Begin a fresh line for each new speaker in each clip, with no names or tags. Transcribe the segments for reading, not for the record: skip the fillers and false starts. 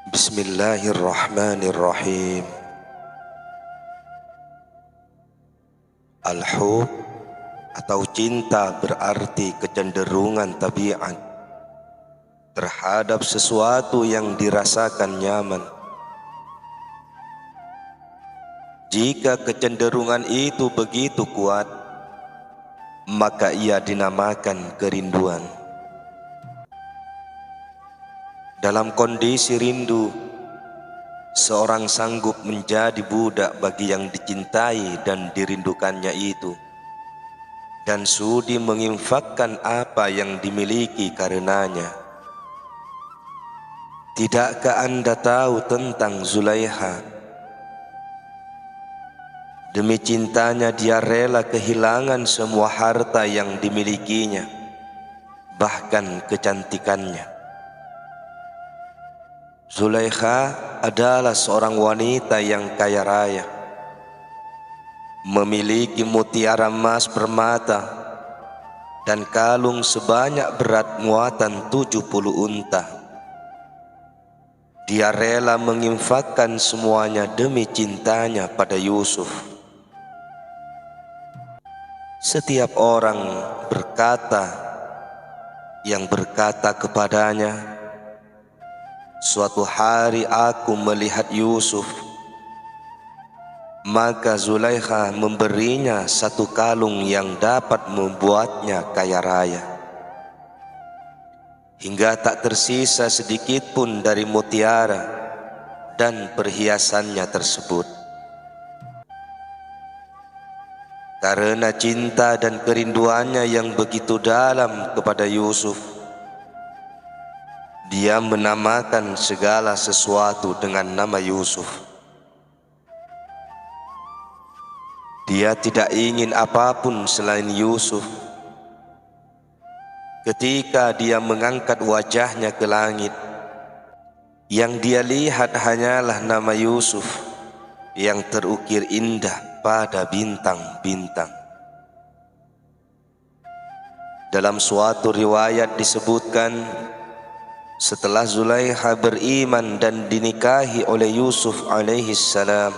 Bismillahirrahmanirrahim. Al-hub atau cinta berarti kecenderungan tabiat terhadap sesuatu yang dirasakan nyaman. Jika kecenderungan itu begitu kuat, maka ia dinamakan kerinduan. Dalam kondisi rindu, seorang sanggup menjadi budak bagi yang dicintai dan dirindukannya itu, dan sudi menginfakkan apa yang dimiliki karenanya. Tidakkah Anda tahu tentang Zulaikha? Demi cintanya dia rela kehilangan semua harta yang dimilikinya, bahkan kecantikannya. Zulaikha adalah seorang wanita yang kaya raya, memiliki mutiara emas permata dan kalung sebanyak berat muatan 70 unta. Dia rela menginfakkan semuanya demi cintanya pada Yusuf. Setiap orang yang berkata kepadanya, "Suatu hari aku melihat Yusuf," maka Zulaikha memberinya satu kalung yang dapat membuatnya kaya raya, hingga tak tersisa sedikit pun dari mutiara dan perhiasannya tersebut. Karena cinta dan kerinduannya yang begitu dalam kepada Yusuf, dia menamakan segala sesuatu dengan nama Yusuf. Dia tidak ingin apapun selain Yusuf. Ketika dia mengangkat wajahnya ke langit, yang dia lihat hanyalah nama Yusuf yang terukir indah pada bintang-bintang. Dalam suatu riwayat disebutkan, setelah Zulaikha beriman dan dinikahi oleh Yusuf alaihissalam,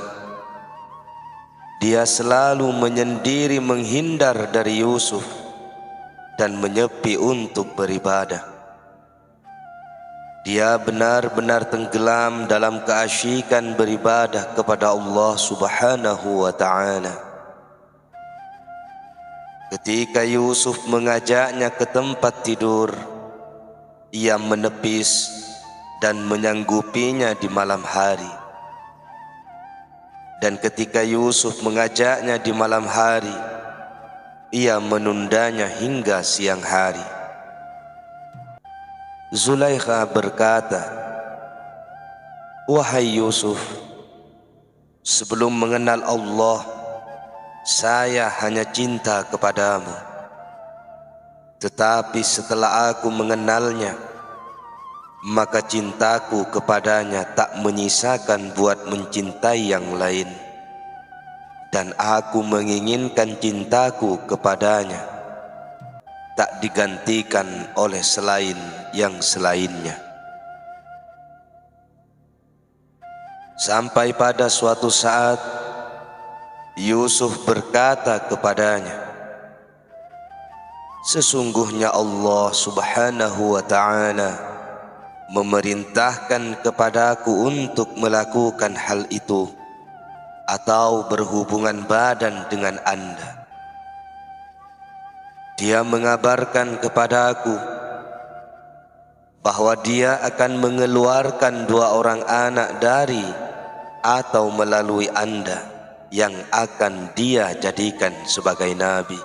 dia selalu menyendiri menghindar dari Yusuf dan menyepi untuk beribadah. Dia benar-benar tenggelam dalam keasyikan beribadah kepada Allah Subhanahu wa ta'ala. Ketika Yusuf mengajaknya ke tempat tidur, ia menepis dan menyanggupinya di malam hari. Dan ketika Yusuf mengajaknya di malam hari, ia menundanya hingga siang hari. Zulaikha berkata, "Wahai Yusuf, sebelum mengenal Allah, saya hanya cinta kepadamu. Tetapi setelah aku mengenalnya, maka cintaku kepadanya tak menyisakan buat mencintai yang lain. Dan aku menginginkan cintaku kepadanya tak digantikan oleh selain yang selainnya." Sampai pada suatu saat Yusuf berkata kepadanya, "Sesungguhnya Allah Subhanahu wa ta'ala memerintahkan kepadaku untuk melakukan hal itu atau berhubungan badan dengan Anda. Dia mengabarkan kepadaku bahwa dia akan mengeluarkan 2 orang anak dari atau melalui Anda yang akan dia jadikan sebagai nabi."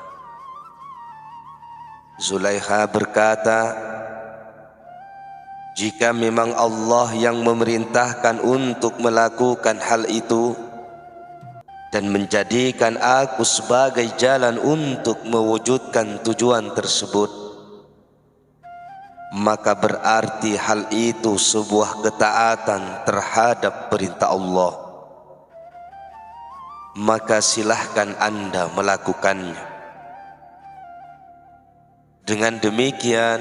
Zulaikha berkata, "Jika memang Allah yang memerintahkan untuk melakukan hal itu dan menjadikan aku sebagai jalan untuk mewujudkan tujuan tersebut, maka berarti hal itu sebuah ketaatan terhadap perintah Allah. Maka silahkan Anda melakukannya." Dengan demikian,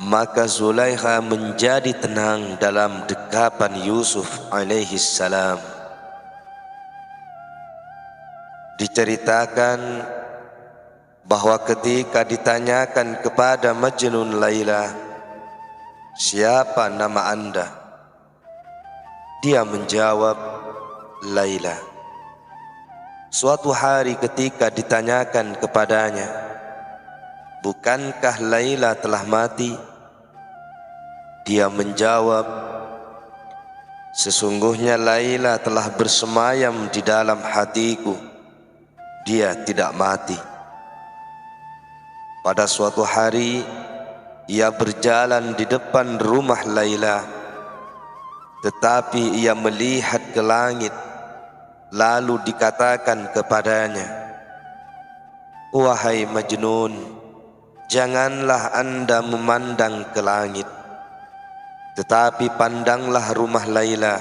maka Zulaikha menjadi tenang dalam dekapan Yusuf alaihi salam. Diceritakan bahwa ketika ditanyakan kepada Majnun Laila, siapa nama anda? Dia menjawab, Laila. Suatu hari ketika ditanyakan kepadanya, bukankah Laila telah mati? Dia menjawab, sesungguhnya Laila telah bersemayam di dalam hatiku. Dia tidak mati. Pada suatu hari, ia berjalan di depan rumah Laila, tetapi ia melihat ke langit, lalu dikatakan kepadanya, wahai Majnun, janganlah anda memandang ke langit, tetapi pandanglah rumah Laila,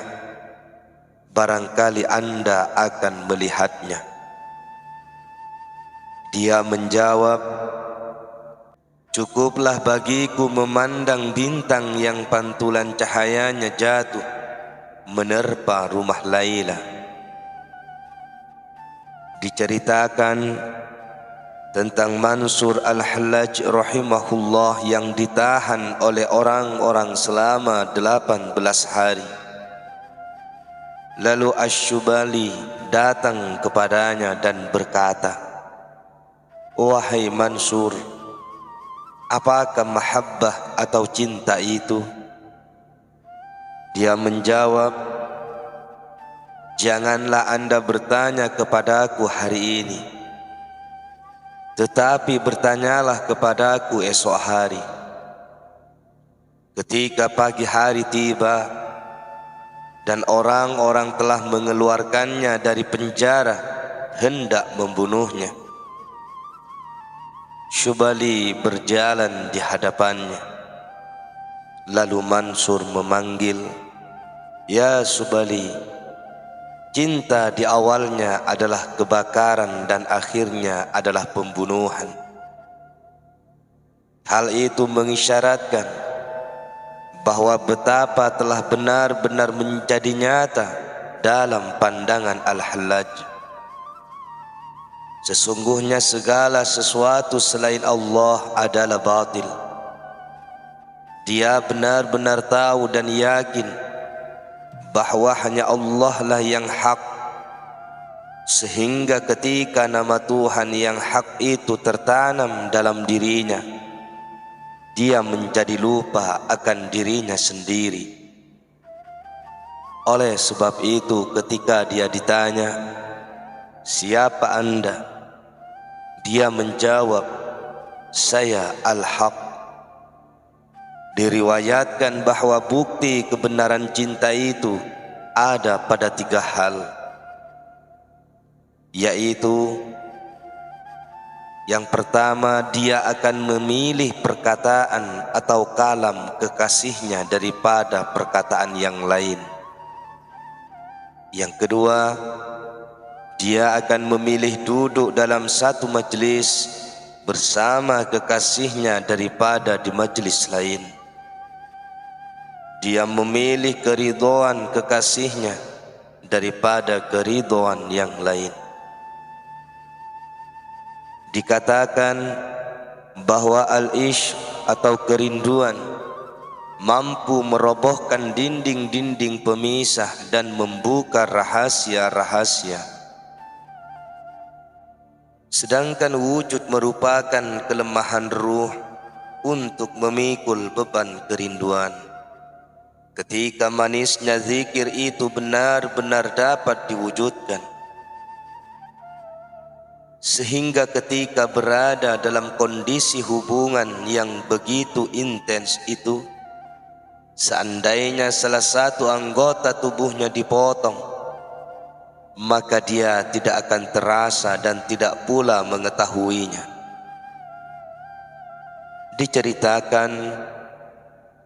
barangkali anda akan melihatnya. Dia menjawab, cukuplah bagiku memandang bintang yang pantulan cahayanya jatuh menerpa rumah Laila. Diceritakan tentang Mansur Al-Hallaj rahimahullah yang ditahan oleh orang-orang selama 18 hari. Lalu Asy-Syubali datang kepadanya dan berkata, wahai Mansur, apakah mahabbah atau cinta itu? Dia menjawab, janganlah anda bertanya kepadaku hari ini, tetapi bertanyalah kepadaku esok hari. Ketika pagi hari tiba dan orang-orang telah mengeluarkannya dari penjara hendak membunuhnya, Syubali berjalan di hadapannya. Lalu Mansur memanggil, ya Syubali, cinta di awalnya adalah kebakaran dan akhirnya adalah pembunuhan. Hal itu mengisyaratkan bahwa betapa telah benar-benar menjadi nyata dalam pandangan Al-Hallaj. Sesungguhnya segala sesuatu selain Allah adalah batil. Dia benar-benar tahu dan yakin bahwa hanya Allah lah yang hak, sehingga ketika nama Tuhan yang hak itu tertanam dalam dirinya, dia menjadi lupa akan dirinya sendiri. Oleh sebab itu ketika dia ditanya, siapa anda? Dia menjawab, saya Al-Haq. Diriwayatkan bahwa bukti kebenaran cinta itu ada pada 3 hal, yaitu yang pertama, dia akan memilih perkataan atau kalam kekasihnya daripada perkataan yang lain. Yang kedua, dia akan memilih duduk dalam satu majlis bersama kekasihnya daripada di majlis lain. Dia memilih keridhaan kekasihnya daripada keridhaan yang lain. Dikatakan bahwa al-ishq atau kerinduan mampu merobohkan dinding-dinding pemisah dan membuka rahasia-rahasia. Sedangkan wujud merupakan kelemahan ruh untuk memikul beban kerinduan. Ketika manisnya zikir itu benar-benar dapat diwujudkan, sehingga ketika berada dalam kondisi hubungan yang begitu intens itu, seandainya salah satu anggota tubuhnya dipotong, maka dia tidak akan terasa dan tidak pula mengetahuinya. Diceritakan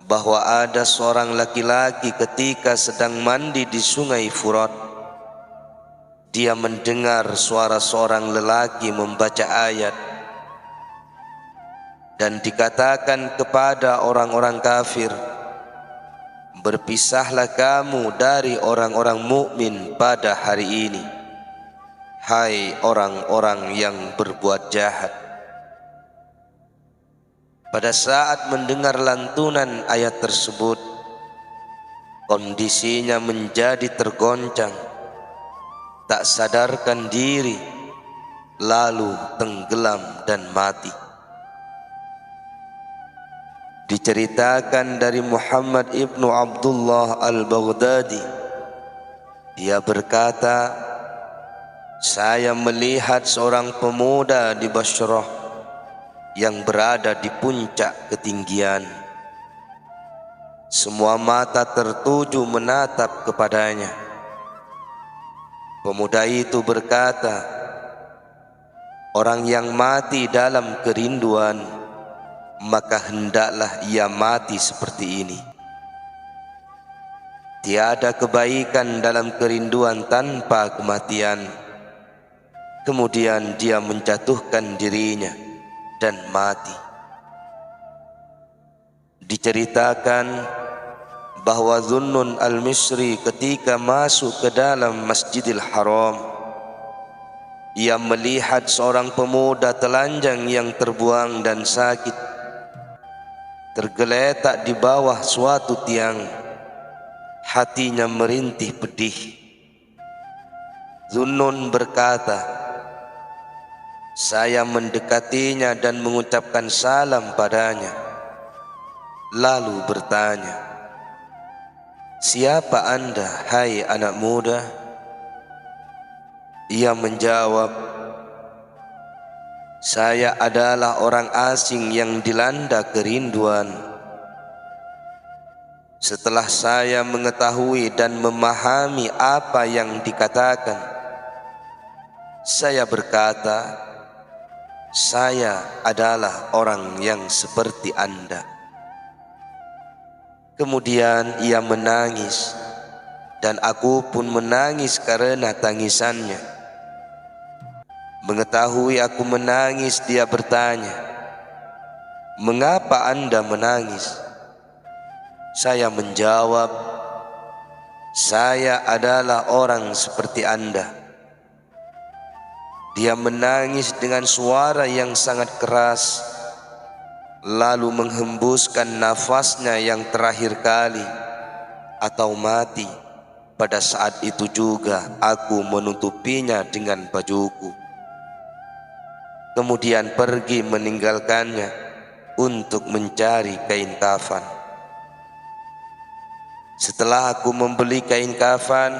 bahwa ada seorang laki-laki ketika sedang mandi di sungai Furat, dia mendengar suara seorang lelaki membaca ayat, dan dikatakan kepada orang-orang kafir, berpisahlah kamu dari orang-orang mukmin pada hari ini, hai orang-orang yang berbuat jahat. Pada saat mendengar lantunan ayat tersebut, kondisinya menjadi tergoncang, tak sadarkan diri, lalu tenggelam dan mati. Diceritakan dari Muhammad ibnu Abdullah al-Baghdadi, dia berkata, saya melihat seorang pemuda di Basrah yang berada di puncak ketinggian. Semua mata tertuju menatap kepadanya. Pemuda itu berkata, orang yang mati dalam kerinduan, maka hendaklah ia mati seperti ini. Tiada kebaikan dalam kerinduan tanpa kematian. Kemudian dia menjatuhkan dirinya dan mati. Diceritakan bahwa Dhunnun al-Misri ketika masuk ke dalam Masjidil Haram, ia melihat seorang pemuda telanjang yang terbuang dan sakit, tergeletak di bawah suatu tiang. Hatinya merintih pedih. Dhunnun berkata, saya mendekatinya dan mengucapkan salam padanya, lalu bertanya, siapa Anda, hai anak muda? Ia menjawab, saya adalah orang asing yang dilanda kerinduan. Setelah saya mengetahui dan memahami apa yang dikatakan, saya berkata, saya adalah orang yang seperti Anda. Kemudian ia menangis, dan aku pun menangis karena tangisannya. Mengetahui aku menangis, dia bertanya, mengapa Anda menangis? Saya menjawab, saya adalah orang seperti Anda. Dia menangis dengan suara yang sangat keras, lalu menghembuskan nafasnya yang terakhir kali atau mati. Pada saat itu juga aku menutupinya dengan bajuku, kemudian pergi meninggalkannya untuk mencari kain kafan. Setelah aku membeli kain kafan,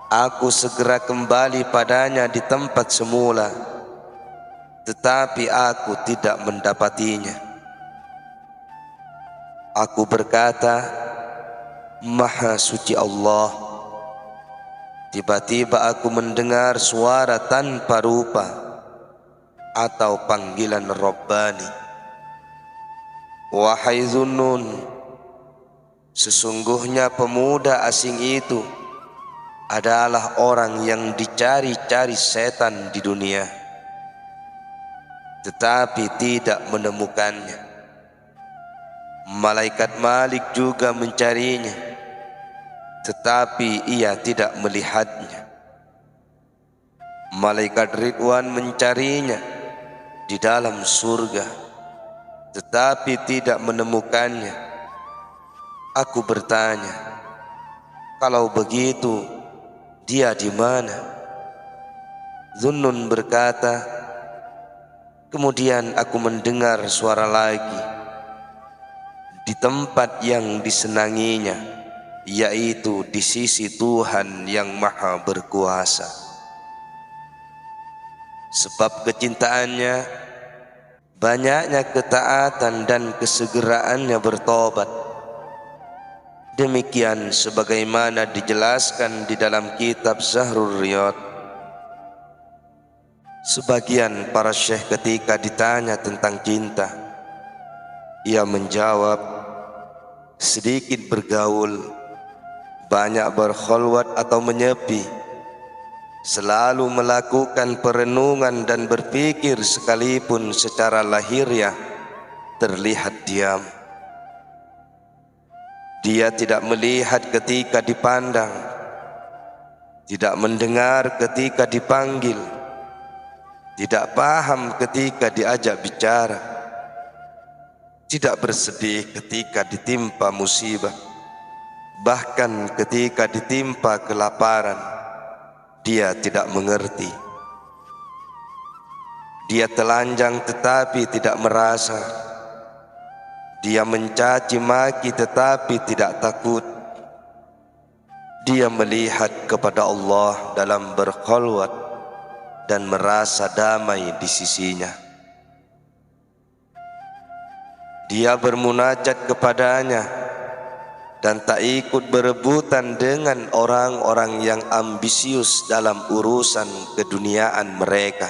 aku segera kembali padanya di tempat semula, tetapi aku tidak mendapatinya. Aku berkata, Maha suci Allah. Tiba-tiba aku mendengar suara tanpa rupa atau panggilan Rabbani. Wahai Dhunnun, sesungguhnya pemuda asing itu adalah orang yang dicari-cari setan di dunia, tetapi tidak menemukannya. Malaikat Malik juga mencarinya, tetapi ia tidak melihatnya. Malaikat Ridwan mencarinya di dalam surga, tetapi tidak menemukannya. Aku bertanya, kalau begitu, dia di mana? Dhunnun berkata, kemudian aku mendengar suara lagi di tempat yang disenanginya, yaitu di sisi Tuhan yang Maha Berkuasa. Sebab kecintaannya, banyaknya ketaatan dan kesegeraannya bertobat. Demikian sebagaimana dijelaskan di dalam kitab Zahrul Riyad. Sebagian para syekh ketika ditanya tentang cinta, ia menjawab, sedikit bergaul, banyak berkholwat atau menyepi, selalu melakukan perenungan dan berpikir sekalipun secara lahiriah terlihat diam. Dia tidak melihat ketika dipandang, tidak mendengar ketika dipanggil, tidak paham ketika diajak bicara, tidak bersedih ketika ditimpa musibah, bahkan ketika ditimpa kelaparan, dia tidak mengerti. Dia telanjang tetapi tidak merasa. Dia mencaci maki tetapi tidak takut. Dia melihat kepada Allah dalam berkhalwat dan merasa damai di sisinya. Dia bermunajat kepadanya dan tak ikut berebutan dengan orang-orang yang ambisius dalam urusan keduniaan mereka.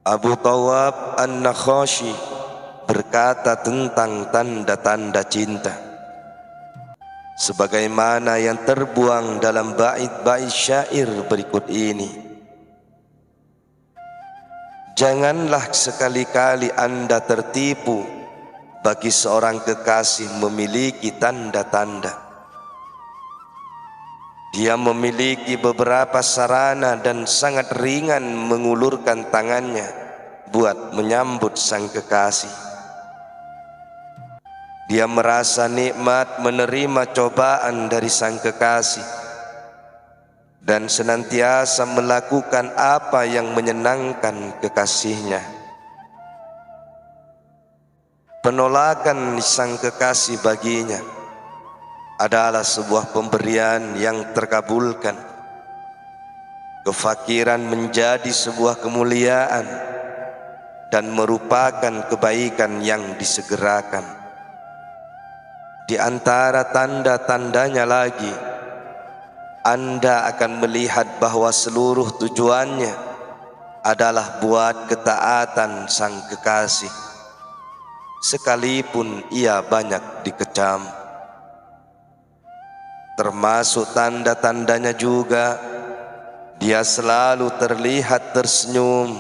Abu Tawwab An-Nakhashi berkata tentang tanda-tanda cinta sebagaimana yang terbuang dalam bait-bait syair berikut ini. Janganlah sekali-kali Anda tertipu bagi seorang kekasih memiliki tanda-tanda. Dia memiliki beberapa sarana dan sangat ringan mengulurkan tangannya buat menyambut sang kekasih. Dia merasa nikmat menerima cobaan dari sang kekasih dan senantiasa melakukan apa yang menyenangkan kekasihnya. Penolakan sang kekasih baginya adalah sebuah pemberian yang terkabulkan. Kefakiran menjadi sebuah kemuliaan dan merupakan kebaikan yang disegerakan. Di antara tanda-tandanya lagi, Anda akan melihat bahwa seluruh tujuannya adalah buat ketaatan sang kekasih, sekalipun ia banyak dikecam. Termasuk tanda-tandanya juga, dia selalu terlihat tersenyum,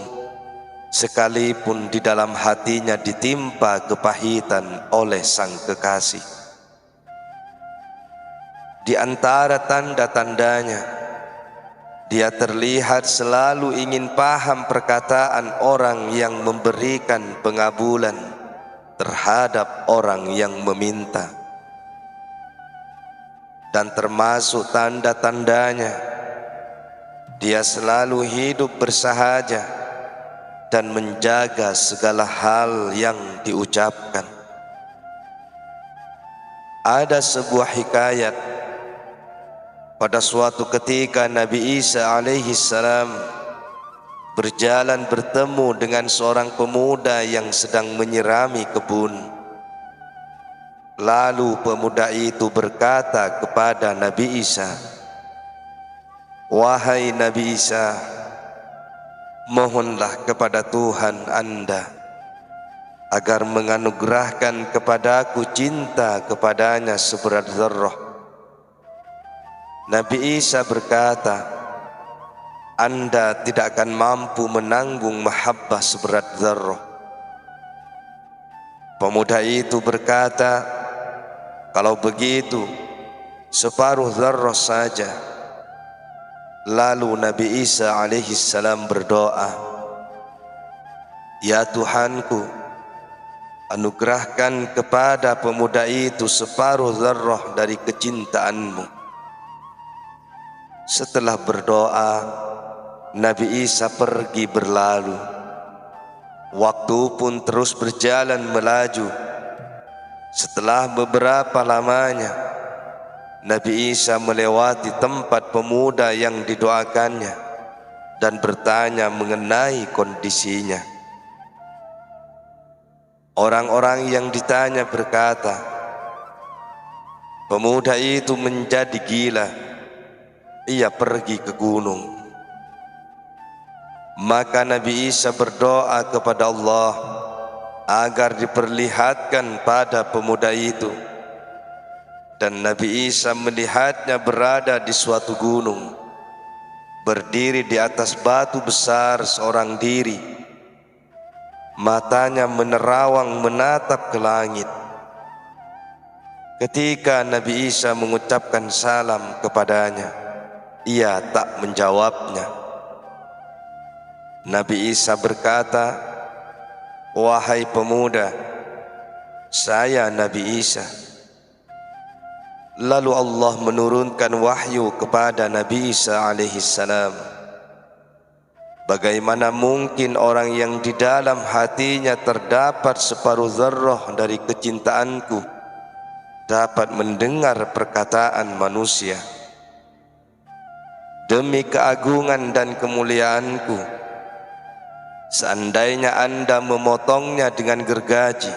sekalipun di dalam hatinya ditimpa kepahitan oleh sang kekasih. Di antara tanda-tandanya, dia terlihat selalu ingin paham perkataan orang yang memberikan pengabulan terhadap orang yang meminta. Dan termasuk tanda-tandanya, dia selalu hidup bersahaja dan menjaga segala hal yang diucapkan. Ada sebuah hikayat. Pada suatu ketika Nabi Isa alaihi salam berjalan bertemu dengan seorang pemuda yang sedang menyirami kebun. Lalu pemuda itu berkata kepada Nabi Isa, "Wahai Nabi Isa, mohonlah kepada Tuhan Anda agar menganugerahkan kepadaku cinta kepadanya seberat zarrah." Nabi Isa berkata, "Anda tidak akan mampu menanggung mahabbah seberat zarrah." Pemuda itu berkata, "Kalau begitu, separuh zarrah saja." Lalu Nabi Isa alaihi salam berdoa, "Ya Tuhanku, anugerahkan kepada pemuda itu separuh zarrah dari kecintaanmu." Setelah berdoa, Nabi Isa pergi berlalu. Waktu pun terus berjalan melaju. Setelah beberapa lamanya, Nabi Isa melewati tempat pemuda yang didoakannya dan bertanya mengenai kondisinya. Orang-orang yang ditanya berkata, "Pemuda itu menjadi gila. Ia pergi ke gunung." Maka Nabi Isa berdoa kepada Allah agar diperlihatkan pada pemuda itu. Dan Nabi Isa melihatnya berada di suatu gunung, berdiri di atas batu besar seorang diri. matanya menerawang menatap ke langit. Ketika Nabi Isa mengucapkan salam kepadanya, ia tak menjawabnya. Nabi Isa berkata, "Wahai pemuda, saya Nabi Isa." Lalu Allah menurunkan wahyu kepada Nabi Isa alaihissalam. Bagaimana mungkin orang yang di dalam hatinya terdapat separuh zarrah dari kecintaanku dapat mendengar perkataan manusia? Demi keagungan dan kemuliaanku, seandainya Anda memotongnya dengan gergaji,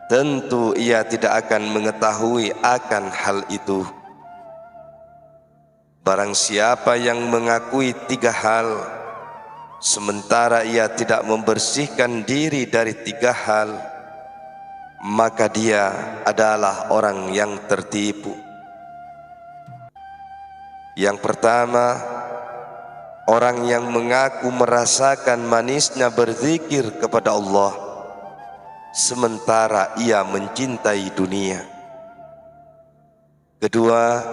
tentu ia tidak akan mengetahui akan hal itu. Barang siapa yang mengakui 3 hal, sementara ia tidak membersihkan diri dari 3 hal, maka dia adalah orang yang tertipu. Yang pertama, orang yang mengaku merasakan manisnya berzikir kepada Allah, sementara ia mencintai dunia. Kedua,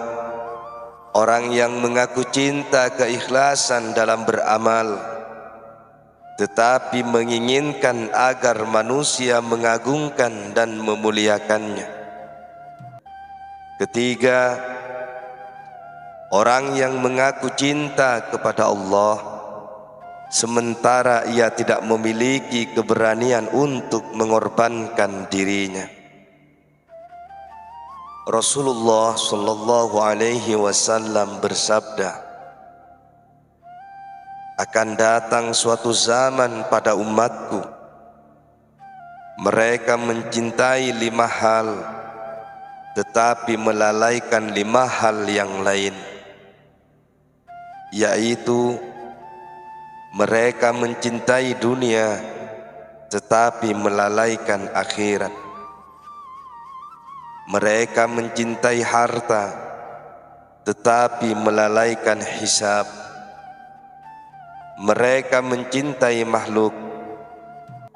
orang yang mengaku cinta keikhlasan dalam beramal, tetapi menginginkan agar manusia mengagungkan dan memuliakannya. Ketiga, orang yang mengaku cinta kepada Allah, sementara ia tidak memiliki keberanian untuk mengorbankan dirinya. Rasulullah sallallahu alaihi wasallam bersabda, akan datang suatu zaman pada umatku, mereka mencintai 5 hal, tetapi melalaikan 5 hal yang lain, yaitu mereka mencintai dunia tetapi melalaikan akhirat. Mereka mencintai harta tetapi melalaikan hisab. Mereka mencintai makhluk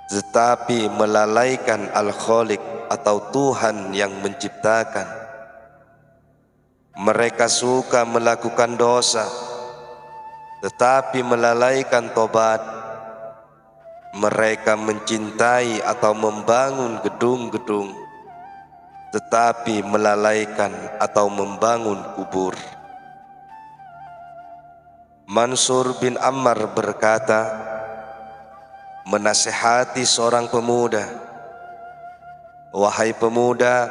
tetapi melalaikan Al-Khaliq atau Tuhan yang menciptakan. Mereka suka melakukan dosa tetapi melalaikan tobat. Mereka mencintai atau membangun gedung-gedung tetapi melalaikan atau membangun kubur. Mansur bin Ammar berkata, menasihati seorang pemuda, "Wahai pemuda,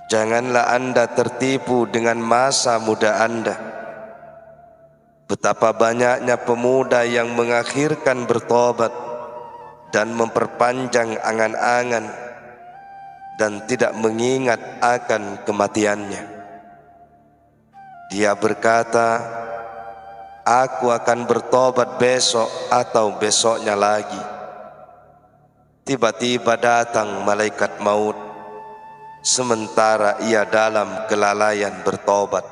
janganlah Anda tertipu dengan masa muda Anda. Betapa banyaknya pemuda yang mengakhirkan bertobat dan memperpanjang angan-angan dan tidak mengingat akan kematiannya." Dia berkata, "Aku akan bertobat besok atau besoknya lagi." Tiba-tiba datang malaikat maut, sementara ia dalam kelalaian bertobat,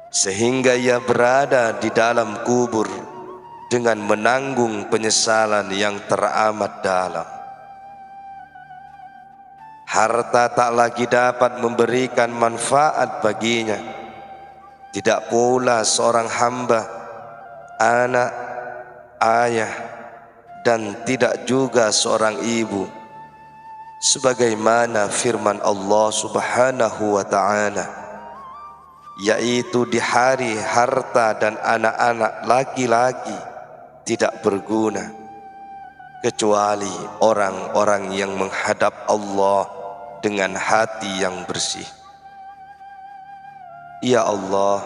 sehingga ia berada di dalam kubur dengan menanggung penyesalan yang teramat dalam. Harta tak lagi dapat memberikan manfaat baginya, tidak pula seorang hamba, anak, ayah, dan tidak juga seorang ibu, sebagaimana firman Allah Subhanahu wa ta'ala, yaitu di hari harta dan anak-anak laki-laki tidak berguna kecuali orang-orang yang menghadap Allah dengan hati yang bersih. Ya Allah,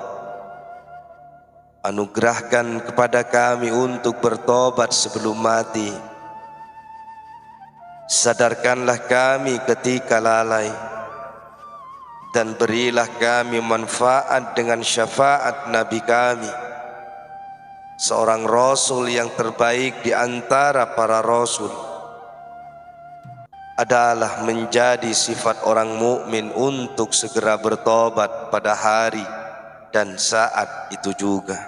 anugerahkan kepada kami untuk bertobat sebelum mati. Sadarkanlah kami ketika lalai, dan berilah kami manfaat dengan syafaat Nabi kami, seorang Rasul yang terbaik di antara para Rasul. Adalah menjadi sifat orang mukmin untuk segera bertobat pada hari dan saat itu juga.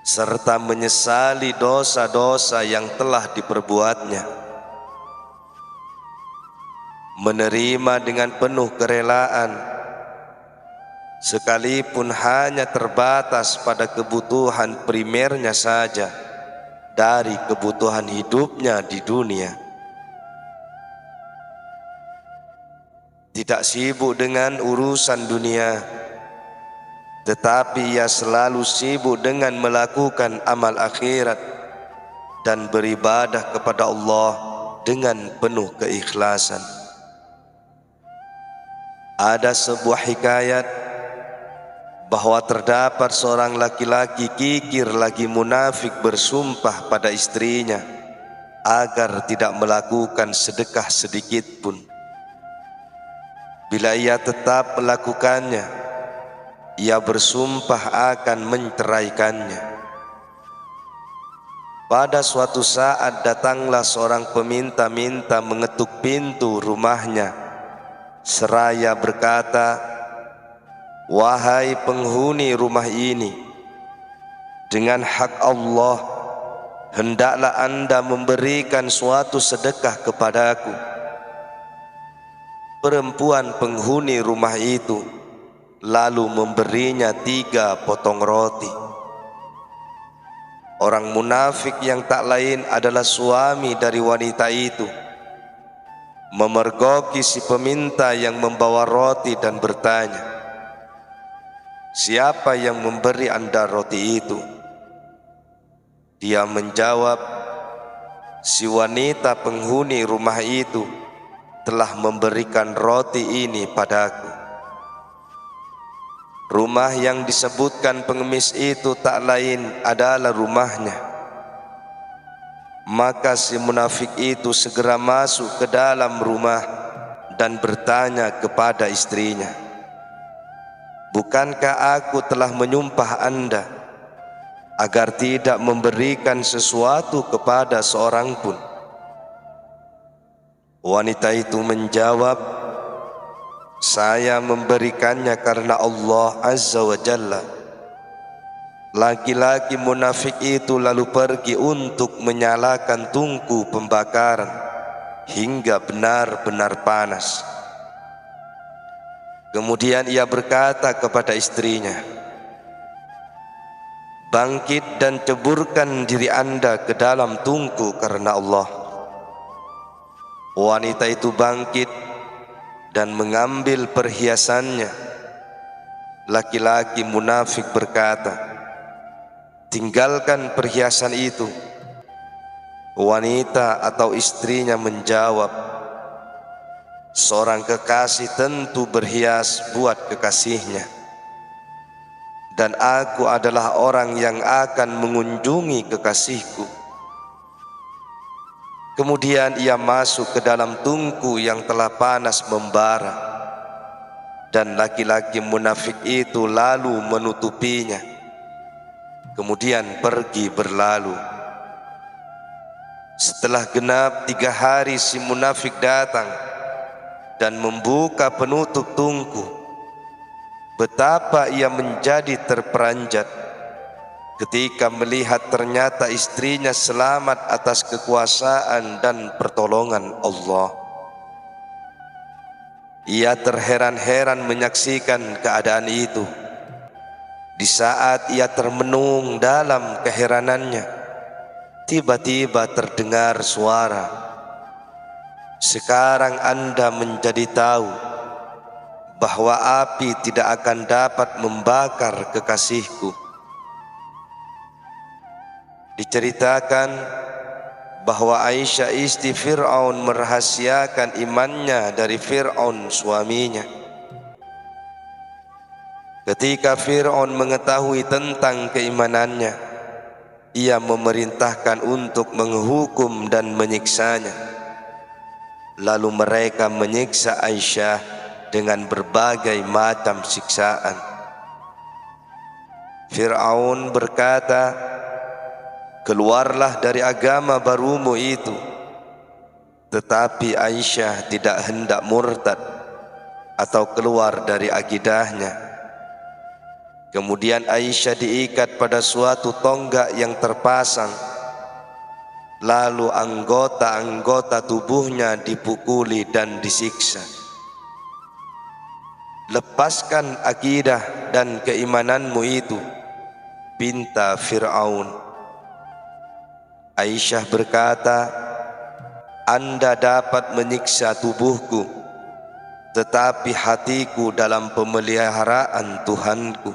serta menyesali dosa-dosa yang telah diperbuatnya, menerima dengan penuh kerelaan sekalipun hanya terbatas pada kebutuhan primernya saja dari kebutuhan hidupnya di dunia. Tidak sibuk dengan urusan dunia, tetapi ia selalu sibuk dengan melakukan amal akhirat dan beribadah kepada Allah dengan penuh keikhlasan. Ada sebuah hikayat bahwa terdapat seorang laki-laki kikir lagi munafik bersumpah pada istrinya agar tidak melakukan sedekah sedikit pun. Bila ia tetap melakukannya, ia bersumpah akan menceraikannya. Pada suatu saat datanglah seorang peminta-minta mengetuk pintu rumahnya seraya berkata, "Wahai penghuni rumah ini, dengan hak Allah, hendaklah Anda memberikan suatu sedekah kepadaku." Perempuan penghuni rumah itu lalu memberinya 3 potong roti. Orang munafik yang tak lain adalah suami dari wanita itu memergoki si peminta yang membawa roti dan bertanya, "Siapa yang memberi Anda roti itu?" Dia menjawab, "Si wanita penghuni rumah itu telah memberikan roti ini padaku." Rumah yang disebutkan pengemis itu tak lain adalah rumahnya. Maka si munafik itu segera masuk ke dalam rumah dan bertanya kepada istrinya, "Bukankah aku telah menyumpah Anda agar tidak memberikan sesuatu kepada seorang pun?" Wanita itu menjawab, "Saya memberikannya karena Allah Azza wa Jalla." Laki-laki munafik itu lalu pergi untuk menyalakan tungku pembakaran hingga benar-benar panas. Kemudian ia berkata kepada istrinya, "Bangkit dan ceburkan diri Anda ke dalam tungku karena Allah." Wanita itu bangkit dan mengambil perhiasannya. Laki-laki munafik berkata, "Tinggalkan perhiasan itu." Wanita atau istrinya menjawab, "Seorang kekasih tentu berhias buat kekasihnya, dan aku adalah orang yang akan mengunjungi kekasihku." Kemudian ia masuk ke dalam tungku yang telah panas membara, dan laki-laki munafik itu lalu menutupinya, kemudian pergi berlalu. Setelah genap 3 hari si munafik datang dan membuka penutup tungku. Betapa ia menjadi terperanjat ketika melihat ternyata istrinya selamat atas kekuasaan dan pertolongan Allah. Ia terheran-heran menyaksikan keadaan itu. Di saat ia termenung dalam keheranannya, tiba-tiba terdengar suara, "Sekarang Anda menjadi tahu bahwa api tidak akan dapat membakar kekasihku." Diceritakan bahwa Aisyah istri Fir'aun merahasiakan imannya dari Fir'aun suaminya. Ketika Fir'aun mengetahui tentang keimanannya, ia memerintahkan untuk menghukum dan menyiksanya. Lalu mereka menyiksa Aisyah dengan berbagai macam siksaan. Fir'aun berkata, "Keluarlah dari agama barumu itu." Tetapi Aisyah tidak hendak murtad atau keluar dari akidahnya. Kemudian Aisyah diikat pada suatu tonggak yang terpasang, lalu anggota-anggota tubuhnya dipukuli dan disiksa. Lepaskan akidah dan keimananmu itu, pinta Fir'aun. Aisyah berkata, Anda dapat menyiksa tubuhku, tetapi hatiku dalam pemeliharaan Tuhanku.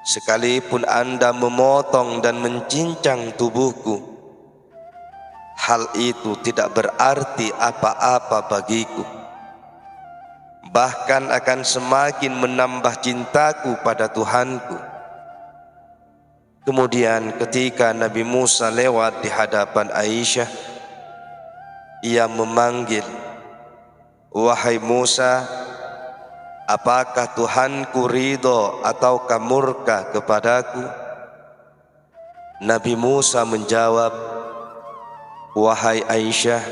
Sekalipun Anda memotong dan mencincang tubuhku, hal itu tidak berarti apa-apa bagiku. Bahkan akan semakin menambah cintaku pada Tuhanku. Kemudian ketika Nabi Musa lewat di hadapan Aisyah, ia memanggil, "Wahai Musa, apakah Tuhanku ridho ataukah murka kepadaku?" Nabi Musa menjawab, "Wahai Aisyah,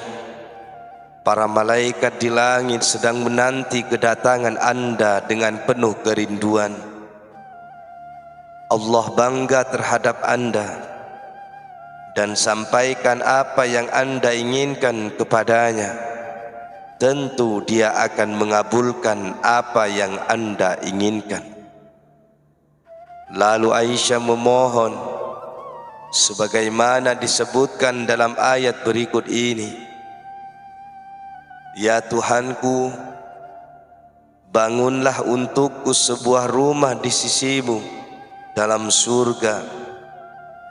para malaikat di langit sedang menanti kedatangan Anda dengan penuh kerinduan. Allah bangga terhadap Anda, dan sampaikan apa yang Anda inginkan kepadanya. Tentu Dia akan mengabulkan apa yang Anda inginkan." Lalu Aisyah memohon, sebagaimana disebutkan dalam ayat berikut ini, "Ya Tuhanku, bangunlah untukku sebuah rumah di sisimu dalam surga,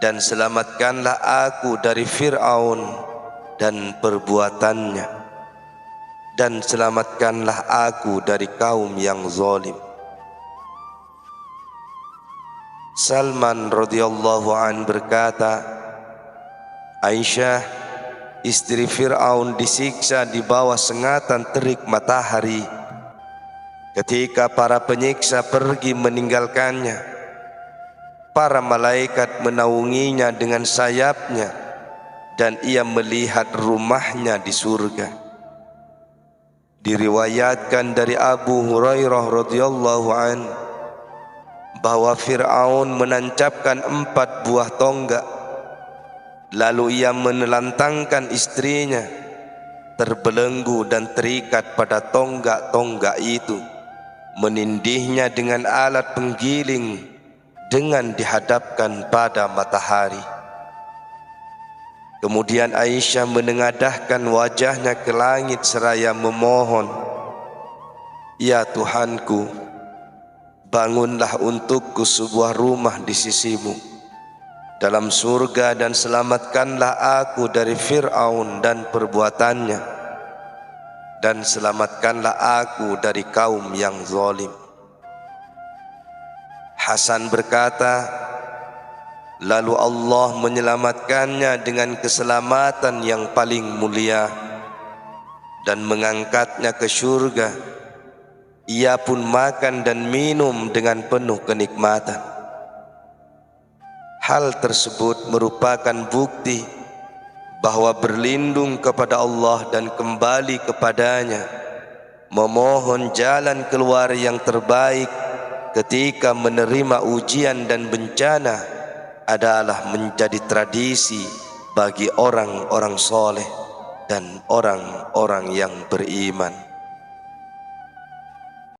dan selamatkanlah aku dari Fir'aun dan perbuatannya, dan selamatkanlah aku dari kaum yang zalim." Salman radhiyallahu an berkata, Aisyah, istri Fir'aun, disiksa di bawah sengatan terik matahari. Ketika para penyiksa pergi meninggalkannya, para malaikat menaunginya dengan sayapnya, dan ia melihat rumahnya di surga. Diriwayatkan dari Abu Hurairah radhiyallahu an bahwa Fir'aun menancapkan 4 buah tonggak, lalu ia menelantangkan istrinya, terbelenggu dan terikat pada tonggak-tonggak itu, menindihnya dengan alat penggiling dengan dihadapkan pada matahari. Kemudian Aisyah menengadahkan wajahnya ke langit seraya memohon, "Ya Tuhanku, bangunlah untukku sebuah rumah di sisimu dalam surga, dan selamatkanlah aku dari Fir'aun dan perbuatannya, dan selamatkanlah aku dari kaum yang zalim." Hasan berkata, lalu Allah menyelamatkannya dengan keselamatan yang paling mulia dan mengangkatnya ke surga. Ia pun makan dan minum dengan penuh kenikmatan. Hal tersebut merupakan bukti bahwa berlindung kepada Allah dan kembali kepadanya, memohon jalan keluar yang terbaik ketika menerima ujian dan bencana, adalah menjadi tradisi bagi orang-orang soleh dan orang-orang yang beriman.